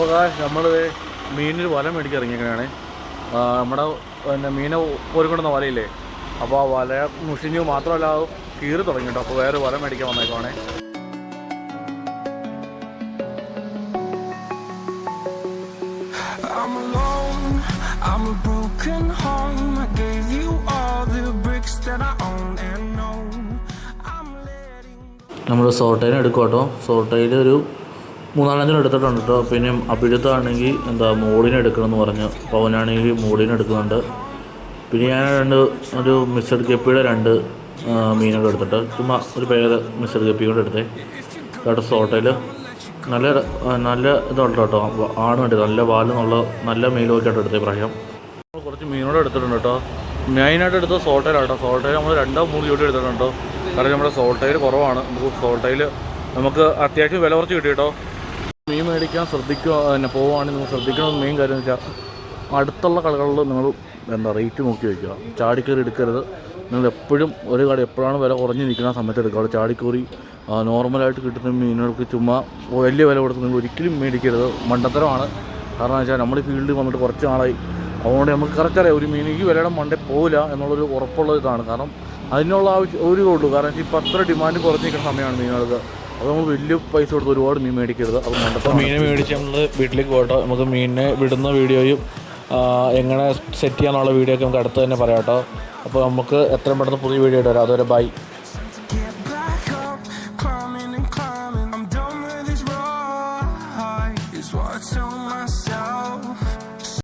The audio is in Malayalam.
അപ്പോൾ നമ്മൾ മീനിൽ വല മേടിക്കാൻ ഇറങ്ങിയൊക്കെയാണ്. നമ്മുടെ മീനെ കോരിക്കൊണ്ടുവന്ന വലയില്ലേ, അപ്പോൾ ആ വല മുഷിഞ്ഞു മാത്രമല്ല കീറി തുടങ്ങി കേട്ടോ. അപ്പോൾ വേറെ വല മേടിക്കാൻ വന്നേക്കുവാണേ. നമ്മൾ സോട്ടയിൽ എടുക്കും കേട്ടോ. സോട്ടയിൽ ഒരു 3-4 എടുത്തിട്ടുണ്ട് കേട്ടോ. പിന്നെ അഭിടുത്താണെങ്കിൽ മോളിനെ എടുക്കണമെന്ന് പറഞ്ഞു. അപ്പോൾ അവനാണെങ്കിൽ മോളിനെ എടുക്കുന്നുണ്ട്. പിന്നെ ഞാൻ ഒരു മിസ്റ്റർ ഗപ്പിയുടെ 2 മീനുകൾ എടുത്തിട്ട് ചുമ്മാ ഒരു പേര് മിസ്റ്റർ ഗപ്പി കൊണ്ട് എടുത്തേ കേട്ടോ. സോട്ടയിൽ നല്ല ഇതുണ്ട് കേട്ടോ. ആണ് വേണ്ടി നല്ല വാലെന്നുള്ള നല്ല മീനൊക്കെയായിട്ട് എടുത്തേ പ്രായം. നമ്മൾ കുറച്ച് മീനോടെ എടുത്തിട്ടുണ്ട് കേട്ടോ. മെയിനായിട്ട് എടുത്തത് സോട്ടയിലാണ് കേട്ടോ. സോട്ടയിൽ നമ്മൾ 2-3 ജോഡി എടുത്തിട്ടുണ്ടോ. കാരണം നമ്മുടെ സോട്ടയിൽ കുറവാണ്. നമുക്ക് സോട്ടയിൽ നമുക്ക് അത്യാവശ്യം വില കുറച്ച് കിട്ടി കേട്ടോ. മീൻ മേടിക്കാൻ പോവുകയാണെങ്കിൽ നിങ്ങൾ ശ്രദ്ധിക്കണം. മെയിൻ കാര്യം എന്ന് വെച്ചാൽ അടുത്തുള്ള കടകളിൽ നിങ്ങൾ റേറ്റ് നോക്കി വയ്ക്കുക. ചാടിക്കറി എടുക്കരുത്. നിങ്ങൾ എപ്പോഴും ഒരു കട എപ്പോഴാണ് വില കുറഞ്ഞ് നിൽക്കുന്ന സമയത്ത് എടുക്കുക. അവിടെ ചാടിക്കറി നോർമലായിട്ട് കിട്ടുന്ന മീനുകൾക്ക് ചുമ്മാ വലിയ വില കൊടുത്ത് നിങ്ങൾ ഒരിക്കലും മേടിക്കരുത്. മണ്ടത്തരമാണ്. കാരണം എന്ന് വെച്ചാൽ നമ്മൾ ഈ ഫീൽഡിൽ വന്നിട്ട് കുറച്ച് നാളായി. അതുകൊണ്ട് നമുക്ക് കറക്റ്റ് അറിയാം ഒരു മീൻ ഈ വിലയുടെ മണ്ടേ പോവില്ല എന്നുള്ളൊരു ഉറപ്പുള്ള ഇതാണ്. കാരണം അതിനുള്ള ഒരു ഉള്ളൂ. കാരണം ഇപ്പോൾ അത്ര ഡിമാൻഡ് കുറച്ച് നിൽക്കുന്ന സമയമാണ് മീനുകൾക്ക്. അപ്പോൾ നമ്മൾ വലിയ പൈസ കൊടുത്ത് ഒരുപാട് മീൻ മേടിക്കരുത്. അത് മണ്ടത്തരം. മീനെ മേടിച്ച് നമ്മൾ വീട്ടിലേക്ക് പോകട്ടോ. നമുക്ക് മീനിനെ വിടുന്ന വീഡിയോയും എങ്ങനെ സെറ്റ് ചെയ്യാനുള്ള വീഡിയോ ഒക്കെ നമുക്ക് അടുത്ത് തന്നെ പറയാം കേട്ടോ. അപ്പോൾ നമുക്ക് എത്രയും പെട്ടെന്ന് പുതിയ വീഡിയോ ഇടാം. അതുവരെ ബൈ.